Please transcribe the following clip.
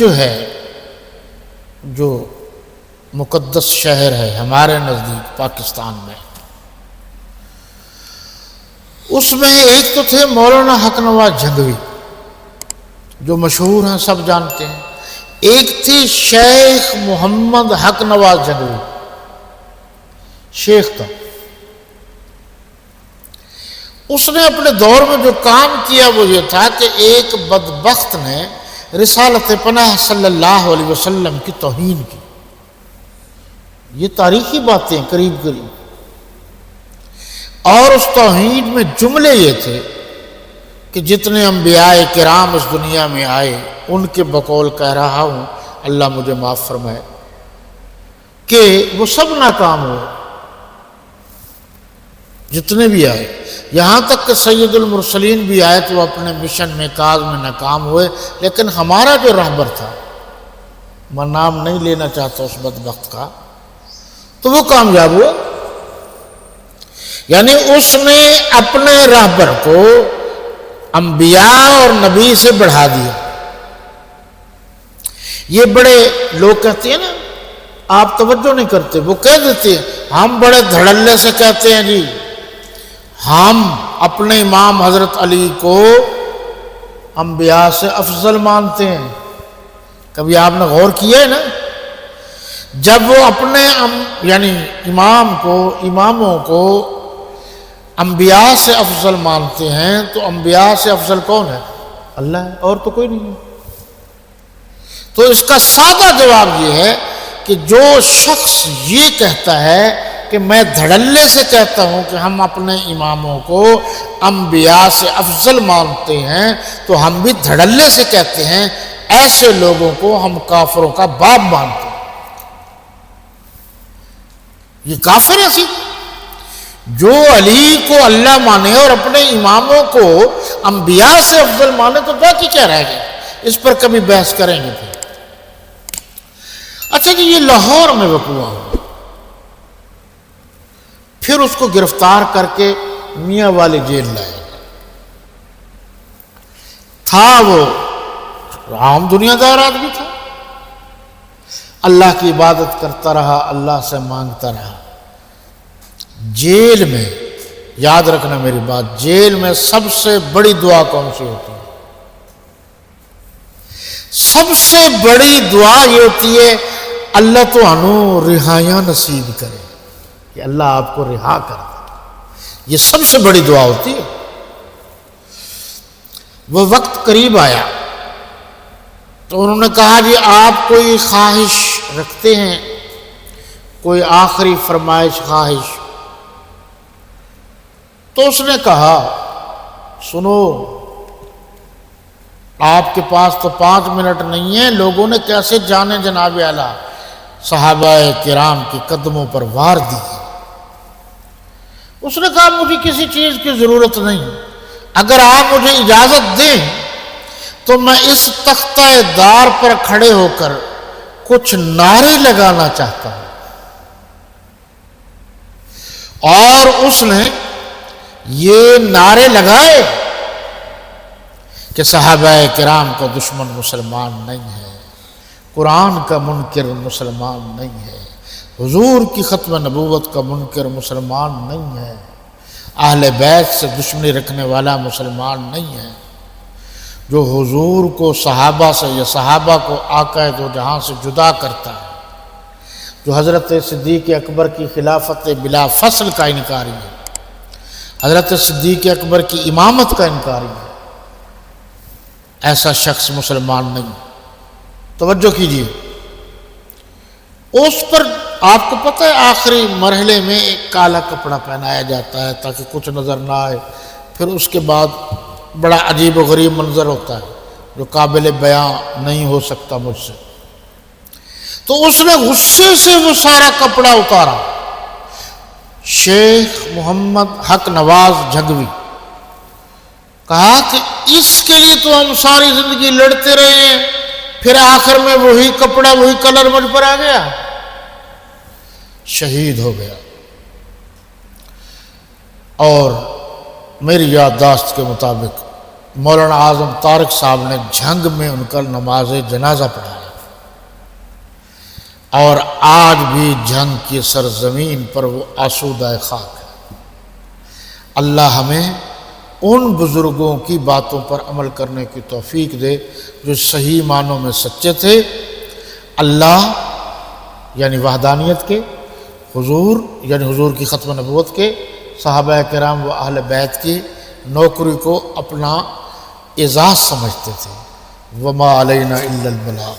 جو ہے جو مقدس شہر ہے ہمارے نزدیک پاکستان میں، اس میں ایک تو تھے مولانا حق نواز جھنگوی جو مشہور ہیں، سب جانتے ہیں، ایک تھی شیخ محمد حق نواز جھنگوی، شیخ تھا۔ اس نے اپنے دور میں جو کام کیا وہ یہ تھا کہ ایک بدبخت نے رسالت پناہ صلی اللہ علیہ وسلم کی توہین کی۔ یہ تاریخی باتیں قریب قریب، اور اس توہین میں جملے یہ تھے کہ جتنے انبیاء کرام اس دنیا میں آئے ان کے بقول کہہ رہا ہوں، اللہ مجھے معاف فرمائے، کہ وہ سب ناکام ہوئے، جتنے بھی آئے، یہاں تک کہ سید المرسلین بھی آئے تو وہ اپنے مشن میں کاز میں ناکام ہوئے، لیکن ہمارا جو رہبر تھا، میں نام نہیں لینا چاہتا اس بدبخت کا، تو وہ کامیاب ہوا۔ یعنی اس نے اپنے رہبر کو انبیاء اور نبی سے بڑھا دیا۔ یہ بڑے لوگ کہتے ہیں نا، آپ توجہ نہیں کرتے، وہ کہہ دیتے ہیں، ہم بڑے دھڑلے سے کہتے ہیں جی ہم اپنے امام حضرت علی کو انبیاء سے افضل مانتے ہیں۔ کبھی آپ نے غور کیا ہے نا، جب وہ اپنے یعنی اماموں کو انبیاء سے افضل مانتے ہیں تو انبیاء سے افضل کون ہے؟ اللہ ہے، اور تو کوئی نہیں ہے۔ تو اس کا سادہ جواب یہ ہے کہ جو شخص یہ کہتا ہے کہ میں دھڑلے سے کہتا ہوں کہ ہم اپنے اماموں کو انبیاء سے افضل مانتے ہیں تو ہم بھی دھڑلے سے کہتے ہیں، ایسے لوگوں کو ہم کافروں کا باپ مانتے ہیں۔ یہ کافر ہے سی جو علی کو اللہ مانے اور اپنے اماموں کو انبیاء سے افضل مانے، تو باقی کیا رہ گیا؟ اس پر کبھی بحث کریں گے پھر۔ اچھا جی، یہ لاہور میں وقوع ہوا، پھر اس کو گرفتار کر کے میاں والی جیل لائے گئے۔ تھا وہ عام دنیا دار آدمی تھا، اللہ کی عبادت کرتا رہا، اللہ سے مانگتا رہا۔ جیل میں، یاد رکھنا میری بات، جیل میں سب سے بڑی دعا کون سی ہوتی ہے؟ سب سے بڑی دعا یہ ہوتی ہے، اللہ تو انو رہائیاں نصیب کرے، کہ اللہ آپ کو رہا کر دے۔ یہ سب سے بڑی دعا ہوتی ہے۔ وہ وقت قریب آیا تو انہوں نے کہا جی آپ کوئی خواہش رکھتے ہیں، کوئی آخری فرمائش، خواہش؟ تو اس نے کہا سنو، آپ کے پاس تو 5 منٹ نہیں ہیں، لوگوں نے کیسے جانے جناب اعلیٰ صحابہ کرام کے قدموں پر وار دی۔ اس نے کہا مجھے کسی چیز کی ضرورت نہیں، اگر آپ مجھے اجازت دیں تو میں اس تختہ دار پر کھڑے ہو کر کچھ نعرے لگانا چاہتا ہوں۔ اور اس نے یہ نعرے لگائے کہ صحابہ کرام کا دشمن مسلمان نہیں ہے، قرآن کا منکر مسلمان نہیں ہے، حضور کی ختم نبوت کا منکر مسلمان نہیں ہے، اہل بیت سے دشمنی رکھنے والا مسلمان نہیں ہے، جو حضور کو صحابہ سے یا صحابہ کو آقا دو جہاں سے جدا کرتا ہے، جو حضرت صدیق اکبر کی خلافت بلا فصل کا انکاری ہے، حضرت صدیق اکبر کی امامت کا انکاری ہے، ایسا شخص مسلمان نہیں۔ توجہ کیجیے، اس پر آپ کو پتہ ہے آخری مرحلے میں ایک کالا کپڑا پہنایا جاتا ہے تاکہ کچھ نظر نہ آئے، پھر اس کے بعد بڑا عجیب و غریب منظر ہوتا ہے جو قابل بیان نہیں ہو سکتا مجھ سے۔ تو اس نے غصے سے وہ سارا کپڑا اتارا۔ شیخ محمد حق نواز جھنگوی کہا کہ اس کے لیے تو ہم ساری زندگی لڑتے رہے ہیں، پھر آخر میں وہی کپڑا وہی کلر مجھ پر آ گیا، شہید ہو گیا۔ اور میری یادداشت کے مطابق مولانا اعظم طارق صاحب نے جھنگ میں ان کا نماز جنازہ پڑھا۔ اور آج بھی جنگ کی سرزمین پر وہ آسودہ خاک ہے۔ اللہ ہمیں ان بزرگوں کی باتوں پر عمل کرنے کی توفیق دے جو صحیح معنوں میں سچے تھے، اللہ یعنی وحدانیت کے، حضور یعنی حضور کی ختم نبوت کے، صحابہ کرام و اہل بیت کی نوکری کو اپنا اعزاز سمجھتے تھے۔ وما علینا الا البلاغ۔